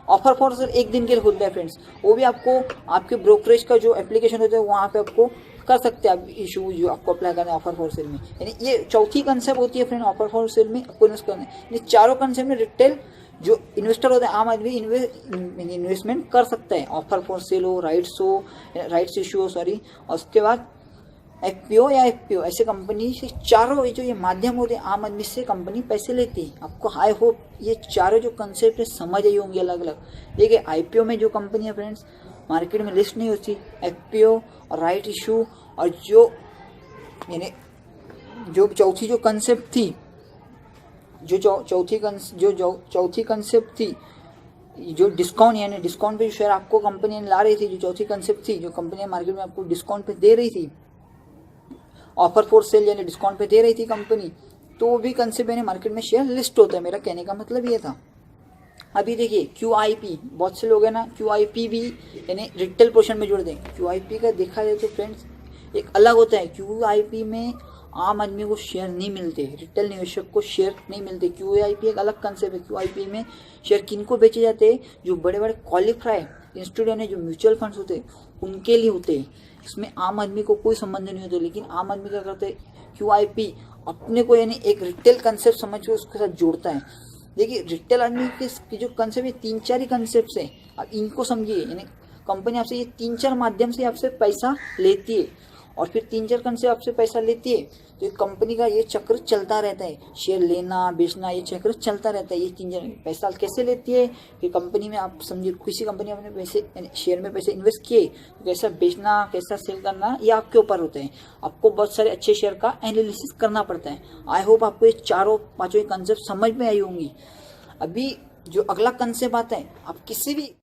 ऑफर फॉर सेल एक दिन के लिए खोलते हैं फ्रेंड्स। वो भी आपको आपके ब्रोकरेज का जो एप्लीकेशन होता है वहाँ पे आपको कर सकते हैं आप इशू जो आपको अप्लाई करना है ऑफर फॉर सेल में। यानी ये चौथी कंसेप्ट होती है फ्रेंड ऑफर फॉर सेल में आपको इन्वेस्ट करना है। ये चारों कंसेप्ट में रिटेल जो इन्वेस्टर होता है, आम आदमी इन्वेस्टमेंट कर सकता है। ऑफर फॉर सेल हो, राइट्स इशू हो, सॉरी, और उसके बाद एफपीओ या एफपीओ, ऐसे कंपनी से चारों जो ये माध्यम होते हैं आम आदमी से कंपनी पैसे लेती है। आपको आई होप ये चारों जो कंसेप्ट है समझ आई होंगी अलग अलग। देखिए आईपीओ में जो कंपनी है फ्रेंड्स मार्केट में लिस्ट नहीं होती, एफपीओ और राइट इशू, और जो यानी जो चौथी जो कंसेप्ट थी, जो चौथी कंसेप्ट थी, जो डिस्काउंट यानी डिस्काउंट पे जो शेयर आपको कंपनी ला रही थी, जो चौथी कंसेप्ट थी, जो कंपनी मार्केट में आपको डिस्काउंट पे दे रही थी, ऑफर फॉर सेल यानी डिस्काउंट पे दे रही थी कंपनी, तो वो भी कंसेप्ट यानी मार्केट में शेयर लिस्ट होता है। मेरा कहने का मतलब ये था। अभी देखिए QIP, बहुत से लोग हैं ना QIP भी यानी रिटेल पोर्शन में जोड़ दें। QIP का देखा जाए तो फ्रेंड्स एक अलग होता है। QIP में आम आदमी को शेयर नहीं मिलते, रिटेल निवेशक को शेयर नहीं मिलते। QIP एक अलग कंसेप्ट है। QIP में शेयर किनको बेचे जाते हैं, जो बड़े बड़े क्वालिफाई इंस्टीट्यूट यानी जो म्यूचुअल फंड्स होते हैं उनके लिए होते हैं। इसमें आम आदमी को कोई संबंध नहीं होता। लेकिन आम आदमी क्या करते हैं, QIP अपने को यानी एक रिटेल कंसेप्ट समझ के उसके साथ जोड़ता है। देखिए रिटेल आदमी के जो कंसेप्ट है 3-4 ही कंसेप्ट है, अब इनको समझिए। यानी कंपनी आपसे ये 3-4 माध्यम से आपसे पैसा लेती है, और फिर 3-4 कंसेप्ट आपसे पैसा लेती है तो ये कंपनी का ये चक्र चलता रहता है, शेयर लेना बेचना ये चक्र चलता रहता है। ये चीज़ें पैसा कैसे लेती है कि कंपनी में आप समझिए किसी कंपनी में अपने पैसे शेयर में पैसे इन्वेस्ट किए तो कैसा बेचना कैसा सेल करना ये आपके ऊपर होते हैं। आपको बहुत सारे अच्छे शेयर का एनालिसिस करना पड़ता है। आई होप आपको ये चारों पाँचों कंसेप्ट समझ में आई होंगी। अभी जो अगला कंसेप्ट आता है, आप किसी भी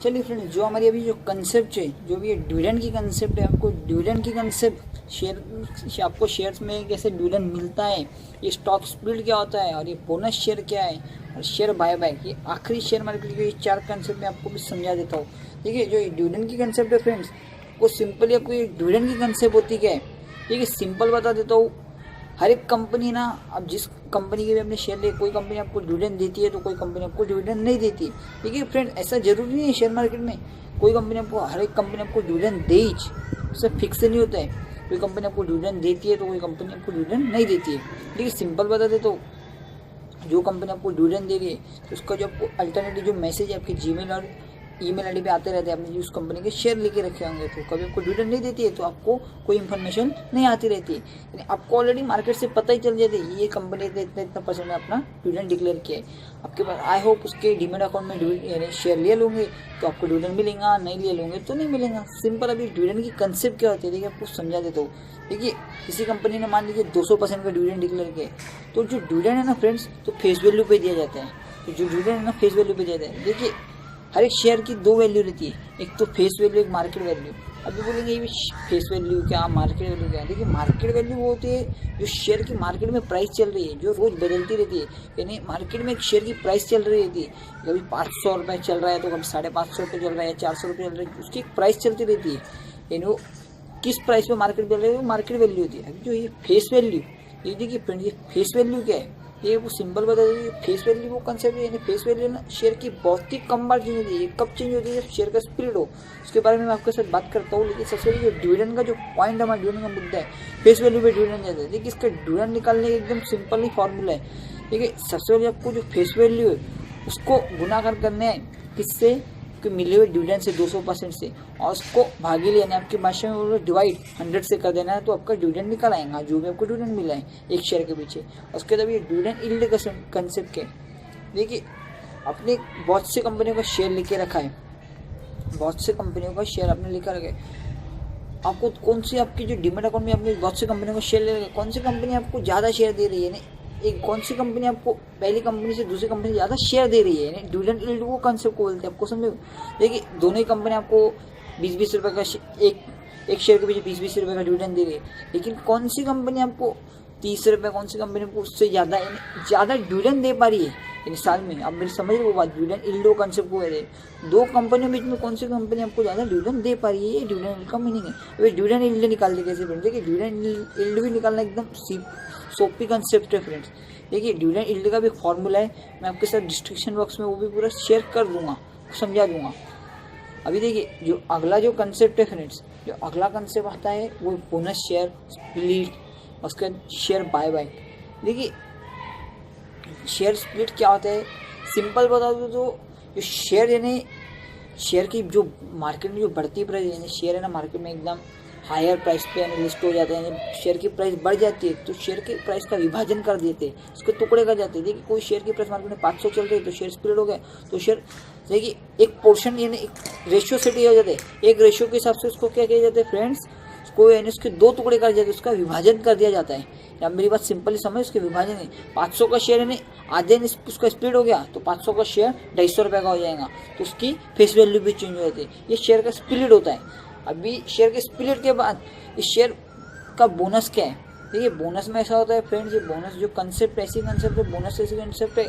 चलिए फ्रेंड्स, जो हमारी अभी जो कंसेप्ट है, जो भी डिविडेंड की कंसेप्ट है, आपको डिविडेंड की कंसेप्ट शेयर आपको शेयर्स में कैसे डिविडेंड मिलता है, ये स्टॉक स्प्लिट क्या होता है और ये बोनस शेयर क्या है और शेयर बायबैक, ये आखिरी शेयर मार्केट के ये 4 कंसेप्ट मैं आपको भी समझा देता हूँ। देखिए जो डिविडेंड की कंसेप्ट है फ्रेंड्स, वो सिंपली आपको ये डिविडेंड की कंसेप्ट होती क्या है, देखिए सिंपल बता देता हूँ। हर एक कंपनी ना, अब जिस कंपनी के भी अपने शेयर ले, कोई कंपनी आपको डिविडेंड देती है तो कोई कंपनी आपको डिविडेंड नहीं देती। देखिए फ्रेंड, ऐसा जरूरी नहीं है शेयर मार्केट में कोई कंपनी आपको, हर एक कंपनी आपको डिविडेंड दे ही, उससे फिक्स नहीं होता है। कोई कंपनी आपको डिविडेंड देती है तो कोई कंपनी आपको डिविडेंड नहीं देती है। देखिए सिंपल बता दे, तो जो कंपनी आपको डिविडेंड दे रही है तो उसका जो आपको अल्टरनेटिव जो मैसेज है आपके जीमेल और ईमेल आईडी पे आते रहते हैं, आपने उस कंपनी के शेयर लेके रखे होंगे, तो कभी आपको डिविडेंड नहीं देती है तो आपको कोई इन्फॉर्मेशन नहीं आती रहती है। यानी आपको ऑलरेडी मार्केट से पता ही चल जाता है ये कंपनी ने इतना परसेंट अपना डिविडेंड डिक्लेयर किया है आपके पास। आई होप उसके डीमेट अकाउंट में यानी शेयर ले लूँगे तो आपको डिविडेंड मिलेगा, नहीं ले लूँगे तो नहीं मिलेगा। सिंपल। अभी डिविडेंड की कंसेप्ट क्या होती है देखिए आपको समझा देता हूँ। देखिए किसी कंपनी ने मान लीजिए 200% का डिविडेंड डिक्लेयर किया, तो जो डिविडेंड है ना फ्रेंड्स, तो फेस वैल्यू पे दिया जाता है। तो जो डिविडेंड है ना फेस वैल्यू पे दिया जाता है। देखिए हर एक शेयर की 2 वैल्यू रहती है, एक तो फेस वैल्यू, एक मार्केट वैल्यू। अभी बोलेंगे ये फेस वैल्यू क्या, मार्केट वैल्यू क्या। देखिए मार्केट वैल्यू वो होती है जो शेयर की मार्केट में प्राइस चल रही है, जो रोज बदलती रहती है। यानी मार्केट में एक शेयर की प्राइस चल रही रहती है, कभी 500 रुपये चल रहा है तो कभी 550 रुपये चल रहा है, 400 रुपये चल रहा है, उसकी एक प्राइस चलती रहती है। यानी वो किस प्राइस पे मार्केट चल रही है वो मार्केट वैल्यू होती है। अभी जो ये फेस वैल्यू, ये देखिए फ्रेंड, ये फेस वैल्यू क्या है, ये वो सिंबल बता दीजिए। फेस वैल्यू वो कंसेप्ट है, यानी फेस वैल्यू ना शेयर की बहुत ही कम बार चेंज होती है। कब चेंज होती है, जब शेयर का स्प्लिट हो, उसके बारे में मैं आपके साथ बात करता हूँ। लेकिन सबसे पहले जो डिविडेंड का जो पॉइंट हमारा डिविडेंड का मुद्दा है, फेस वैल्यू पे डिविडेंड जाता है। देखिए इसका डिविडेंड निकालने का एकदम सिंपल ही फॉर्मूला है। देखिए सबसे पहले आपको जो फेस वैल्यू है उसको गुणाकार करना है किससे, मिले हुए डिविडेंड से 200% से, और उसको भागीले यानी आपकी भाषा में वो डिवाइड 100 से कर देना है, तो आपका डिविडेंड निकल आएगा जो भी आपको डिविडेंड मिला है एक शेयर के पीछे। उसके बाद ये डिविडेंड यील्ड का कंसेप्ट क्या है। देखिए आपने बहुत सी कंपनियों का शेयर लेके रखा है, बहुत से कंपनियों का शेयर आपने लेकर रखा है। आपको कौन सी आपकी जो डीमेट अकाउंट में आपने बहुत सी कंपनियों का शेयर ले रखा है, कौन सी कंपनी आपको ज़्यादा शेयर दे रही है, एक कौन सी कंपनी आपको पहली कंपनी से दूसरी कंपनी से ज़्यादा शेयर दे रही है, यानी डिविडेंड यील्ड वो कंसेप्ट को बोलते हैं। आपको समझो, देखिए दोनों ही कंपनी आपको 20-20 रुपये का एक शेयर के पीछे 20-20 रुपये का डिविडेंड दे रही है, लेकिन कौन सी कंपनी आपको 30 रुपये, कौन सी कंपनी आपको उससे ज़्यादा डिविडेंड दे पा रही है यानी साल में। आप मेरी समझ रहे वो बात, डिविडेंड यील्ड वो कंसेप्ट को है। दो कंपनियों के बीच में कौन सी कंपनी आपको ज़्यादा डिविडेंड दे पा रही है, ये डिविडेंड यील्ड का मीनिंग है। अभी डिविडेंड यील्ड निकालते कैसे फ्रेंड्स, देखिए डिविडेंड यील्ड भी निकालना एकदम सोपी कंसेप्ट है फ्रेंड्स। देखिए डिविडेंड यील्ड का भी फॉर्मूला है, मैं आपके साथ डिस्क्रिप्शन बॉक्स में वो भी पूरा शेयर कर दूंगा, समझा दूंगा। अभी देखिए जो अगला जो कंसेप्ट है फ्रेंड्स, जो अगला कंसेप्ट आता है वो बोनस शेयर, स्प्लिट, उसके शेयर बायबैक। देखिए शेयर स्प्लिट क्या होता है, सिंपल बता दो तो जो शेयर यानी शेयर की जो मार्केट में जो बढ़ती प्राइस, यानी शेयर है ना मार्केट में एकदम हायर प्राइस पे यानी लिस्ट हो जाते हैं, शेयर की प्राइस बढ़ जाती है तो शेयर के प्राइस का विभाजन कर देते हैं, उसके टुकड़े कर जाते हैं। देखिए कोई शेयर की प्राइस मार्केट में 500 चल रही है तो शेयर स्प्लिट हो गया, तो शेयर देखिए एक पोर्शन यानी एक रेशियो से दिया जाता है, एक रेशियो के हिसाब से उसको क्या किया जाता है फ्रेंड्स, उसको यानी उसके 2 टुकड़े कर जाते हैं, उसका विभाजन कर दिया जाता है। या मेरी बात सिंपली समझ, उसके विभाजन है 500 का शेयर यानी आधे उसका स्प्लिट हो गया तो 500 का शेयर 250 रुपये का हो जाएगा, तो उसकी फेस वैल्यू भी चेंज हो जाती है। ये शेयर का स्प्लिट होता है। अभी शेयर के स्प्लिट के बाद इस शेयर का बोनस क्या है, देखिए बोनस में ऐसा होता है फ्रेंड्स, ये बोनस जो कंसेप्ट ऐसी कंसेप्ट है, बोनस ऐसी कंसेप्ट है,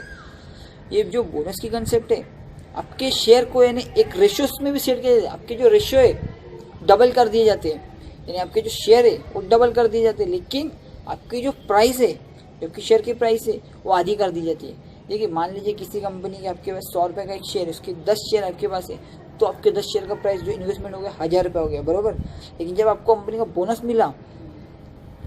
ये जो बोनस की कंसेप्ट है आपके शेयर को यानी एक रेशियो में भी सेट किया जाता है। आपके जो रेशियो है डबल कर दिए जाते हैं, यानी आपके जो शेयर है वो डबल कर दिए जाते हैं, लेकिन आपकी जो प्राइस है, जो कि शेयर की प्राइस है वो आधी कर दी जाती है। देखिए मान लीजिए किसी कंपनी के आपके पास 100 रुपये का एक शेयर है, उसके 10 शेयर आपके पास है, तो आपके 10 शेयर का प्राइस जो इन्वेस्टमेंट हो गया 1000 रुपये हो गया, बरोबर। लेकिन जब आपको कंपनी का बोनस मिला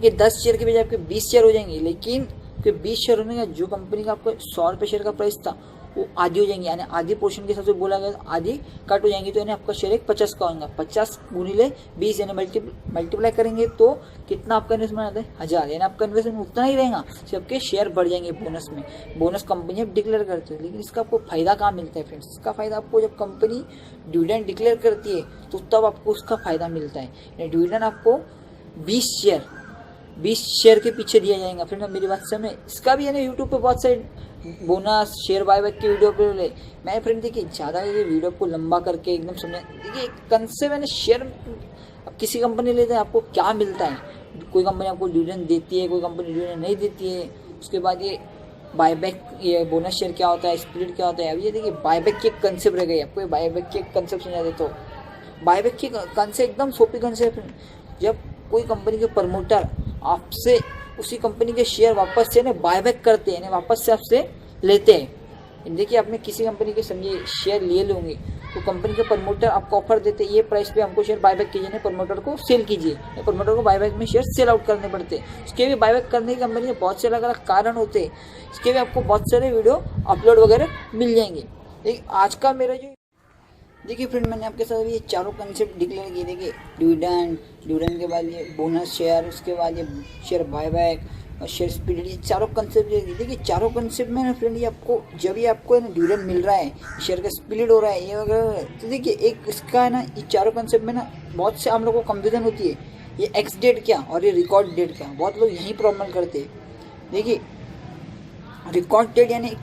कि 10 शेयर के बजाय आपके 20 शेयर हो जाएंगे, लेकिन फिर 20 शेयर होने का जो कंपनी का आपको 100 रुपये शेयर का प्राइस था वो आधी हो जाएंगी, यानी आधी पोर्शन के हिसाब से बोला गया आधी कट हो जाएंगी, तो यानी आपका शेयर एक 50 का होगा। 50 गुणिले 20 यानी मल्टीप्लाई करेंगे तो कितना आपका इन्वेस्टमेंट आता है 1000, यानी आपका इन्वेस्टमेंट उतना ही रहेगा, सिर्फ आपके शेयर बढ़ जाएंगे बोनस में। बोनस कंपनी अब डिक्लेयर करती है, लेकिन इसका आपको फायदा कहाँ मिलता है फ्रेंड्स? इसका फायदा आपको जब कंपनी डिविडेंड डिक्लेयर करती है तो तब आपको उसका फायदा मिलता है। डिविडेंड आपको 20 शेयर के पीछे दिया जाएगा। फिर मेरी बात समझ, इसका भी है ना यूट्यूब पे बहुत सारे बोनस शेयर बायबैक की वीडियो पे ले। मैं फ्रेंड देखिए ज़्यादा ये वीडियो को लंबा करके एकदम समझा, देखिए कंसेप्ट है ना शेयर। अब किसी कंपनी लेते हैं आपको क्या मिलता है, कोई कंपनी आपको डिविडेंड देती है, कोई कंपनी डिविडेंड नहीं देती है। उसके बाद ये बायबैक, ये बोनस शेयर क्या होता है, स्प्लिट क्या होता है। अब ये देखिए बायबैक की एक कंसेप्ट रह गई, आपको बायबैक की एक कंसेप्ट समझा दे तो बायबैक की कंसेप्ट एकदम सोपी कंसेप्ट। जब कोई कंपनी के प्रमोटर आपसे उसी कंपनी के शेयर वापस से ना बायबैक करते हैं, वापस से आपसे लेते हैं। देखिए आपने किसी कंपनी के समझिए शेयर लिए होंगे, तो कंपनी के प्रमोटर आपको ऑफर देते हैं ये प्राइस पे हमको शेयर बायबैक कीजिए, प्रमोटर को सेल कीजिए। प्रमोटर को बायबैक में शेयर सेल आउट करने पड़ते हैं। इसके भी बायबैक करने की कंपनी के बहुत से अलग अलग कारण होते हैं। इसके भी आपको बहुत सारे वीडियो अपलोड वगैरह मिल जाएंगे। एक आज का मेरा जो देखिए फ्रेंड, मैंने आपके साथ ये चारों कंसेप्ट डिक्लेयर किए। देखिए डिविडेंड के बाद ये बोनस शेयर, उसके बाद ये शेयर बायबैक और शेयर स्प्लिट, ये चारों कंसेप्ट देखिए। चारों कंसेप्ट में ना फ्रेंड ये आपको जब ये आपको डिविडेंड मिल रहा है, शेयर का स्प्लिट हो रहा है ये वगैरह, तो देखिए एक इसका है ना ये चारों कंसेप्ट में ना बहुत से हम लोगों को कंफ्यूजन होती है। ये एक्स डेट क्या और ये रिकॉर्ड डेट क्या, बहुत लोग यही प्रॉब्लम करते हैं। देखिए रिकॉर्ड डेट यानी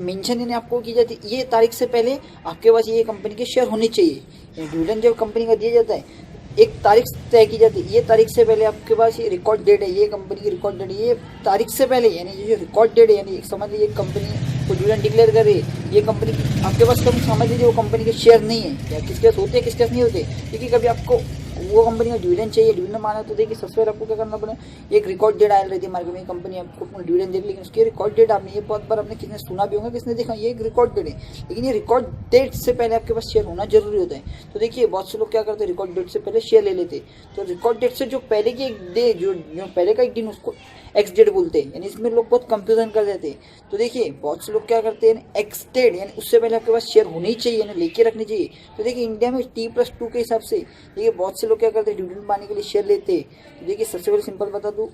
मेंशन यानी आपको की जाती है ये तारीख से पहले आपके पास ये कंपनी के शेयर होने चाहिए। डिविडेंड जब कंपनी का दिया जाता है एक तारीख तय की जाती है, ये तारीख से पहले आपके पास ये रिकॉर्ड डेट है, ये कंपनी की रिकॉर्ड डेट है, ये तारीख से पहले यानी जो रिकॉर्ड डेट है, यानी समझ लीजिए कंपनी को डिविडेंड डिक्लेयर कर रही है, ये कंपनी आपके पास कभी समझ लीजिए वो कंपनी के शेयर नहीं है, या किसके पास होते हैं किसके पास नहीं होते। क्योंकि कभी आपको वो कंपनी का डिविडेंड चाहिए, डिविडेंड माना तो देखिए सबसे पहले आपको क्या करना पड़ेगा, एक रिकॉर्ड डेट आया रहती है मार्केट में, कंपनी आपको डिविडेंड देगी, लेकिन उसकी रिकॉर्ड डेट आपने ये बहुत बार आपने किसने सुना भी होगा, किसने देखा, ये एक रिकॉर्ड डेट है, लेकिन ये रिकॉर्ड डेट से पहले आपके पास शेयर होना जरूरी होता है। तो देखिए बहुत से लोग क्या करते हैं, रिकॉर्ड डेट से पहले शेयर ले लेते, तो रिकॉर्ड डेट से जो पहले की एक डे जो पहले का एक दिन उसको एक्स डेट बोलते हैं, यानी इसमें लोग बहुत कंफ्यूजन कर देते हैं। तो देखिए बहुत से लोग क्या करते हैं, एक्स डेट यानी उससे पहले आपके पास शेयर होनी चाहिए, यानी लेके रखनी चाहिए। तो देखिए इंडिया में T+2 के हिसाब से देखिए बहुत से लोग क्या करते हैं, डिविडेंड पाने के लिए शेयर लेते हैं। तो देखिए सबसे पहले सिंपल बता दूं,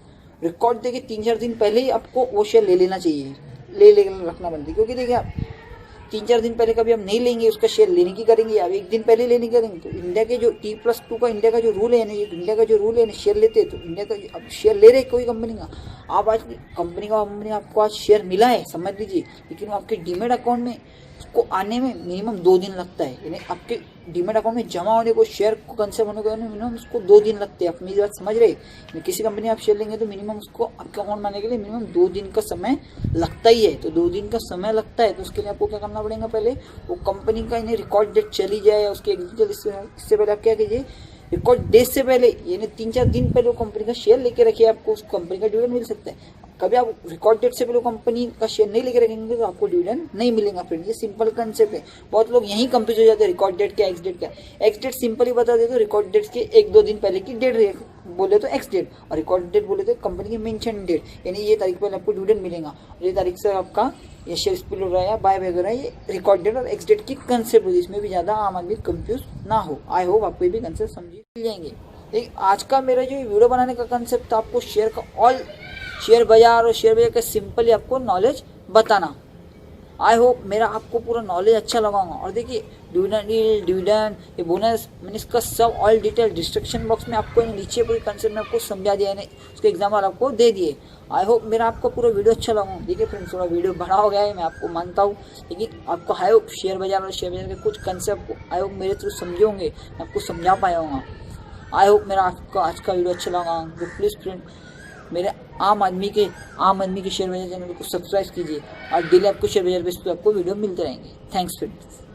रिकॉर्ड देखिए 3-4 दिन पहले ही आपको वो शेयर ले लेना चाहिए, ले रखना बनती है। क्योंकि देखिए आप 3-4 दिन पहले कभी हम नहीं लेंगे, उसका शेयर लेने की करेंगे, अब एक दिन पहले लेने की करेंगे। तो इंडिया के जो T+2 का इंडिया का जो रूल है ना, ये इंडिया का जो रूल है ना, शेयर लेते हैं तो इंडिया का अब शेयर ले रहे कोई कंपनी का, आप आज कंपनी आपको आज शेयर मिला है समझ लीजिए, लेकिन आपके डीमेट अकाउंट में उसको आने में मिनिमम 2 दिन लगता है, यानी आपके डीमेट अकाउंट में जमा होने को, शेयर को कंसेप्ट होने को मिनिमम उसको 2 दिन लगते हैं। आप मेरी बात समझ रहे, किसी कंपनी आप शेयर लेंगे तो मिनिमम उसको आपके अकाउंट में आने के लिए मिनिमम 2 दिन का समय लगता ही है। तो 2 दिन का समय लगता है, तो उसके लिए आपको क्या करना पड़ेगा, पहले वो कंपनी का इन्हें रिकॉर्ड डेट चली जाए या उसकी एग्जीक्यूटिव, इससे पहले आप क्या कीजिए, रिकॉर्ड डेट से पहले यानी 3-4 दिन पहले वो कंपनी का शेयर लेके रखिए, आपको उस कंपनी का डिविडेंड मिल सकता है। कभी आप रिकॉर्ड डेट से पहले कंपनी का शेयर नहीं लेके रखेंगे तो आपको डिविडेंड नहीं मिलेगा फ्रेंड। ये सिंपल कंसेप्ट है, बहुत लोग यहीं कंफ्यूज हो जाते हैं, रिकॉर्ड डेट क्या एक्स डेट क्या। एक्स डेट सिंपल ही बता देते, रिकॉर्ड डेट के 1-2 दिन पहले की डेट बोले तो एक्स डेट, और रिकॉर्ड डेट बोले तो कंपनी की मेंशन डेट, यानी ये तारीख पहले आपको डिविडेंड मिलेगा, और ये तारीख से आपका ये शेयर स्प्लिट हो रहा है या बाय बैक हो रहा है, ये रिकॉर्ड डेट और एक्स डेट की कंसेप्ट होती है। इसमें भी ज़्यादा आम आदमी कंफ्यूज ना हो। आई होप आपको ये भी कंसेप्ट समझ मिल जाएंगे। एक आज का मेरा जो वीडियो बनाने का कंसेप्ट था, आपको शेयर का शेयर बाजार और शेयर बाजार का सिंपली आपको नॉलेज बताना। आई होप मेरा आपको पूरा नॉलेज अच्छा लगाऊंगा। और देखिए डिविडेंड ये बोनस मैंने इसका सब ऑल डिटेल डिस्क्रिप्शन बॉक्स में आपको नीचे पूरी कंसेप्ट में आपको समझा दिया है, उसके एग्जाम्पल आपको दे दिए। आई होप मेरा आपको पूरा वीडियो अच्छा लगा। देखिए फ्रेंड्स थोड़ा वीडियो बड़ा हो गया है, मैं आपको मानता हूँ, लेकिन आपको आई होप शेयर बाजार और शेयर बाजार के कुछ कंसेप्ट आई होप मेरे थ्रू समझे होंगे, मैं आपको समझा पाया हूँ। आई होप मेरा आपका आज का वीडियो अच्छा लगा। तो प्लीज़ फ्रेंड मेरे आम आदमी के शेयर बाजार चैनल को सब्सक्राइब कीजिए, और डेली आपको शेयर बाजार पे आपको वीडियो मिलते रहेंगे। Thanks friends.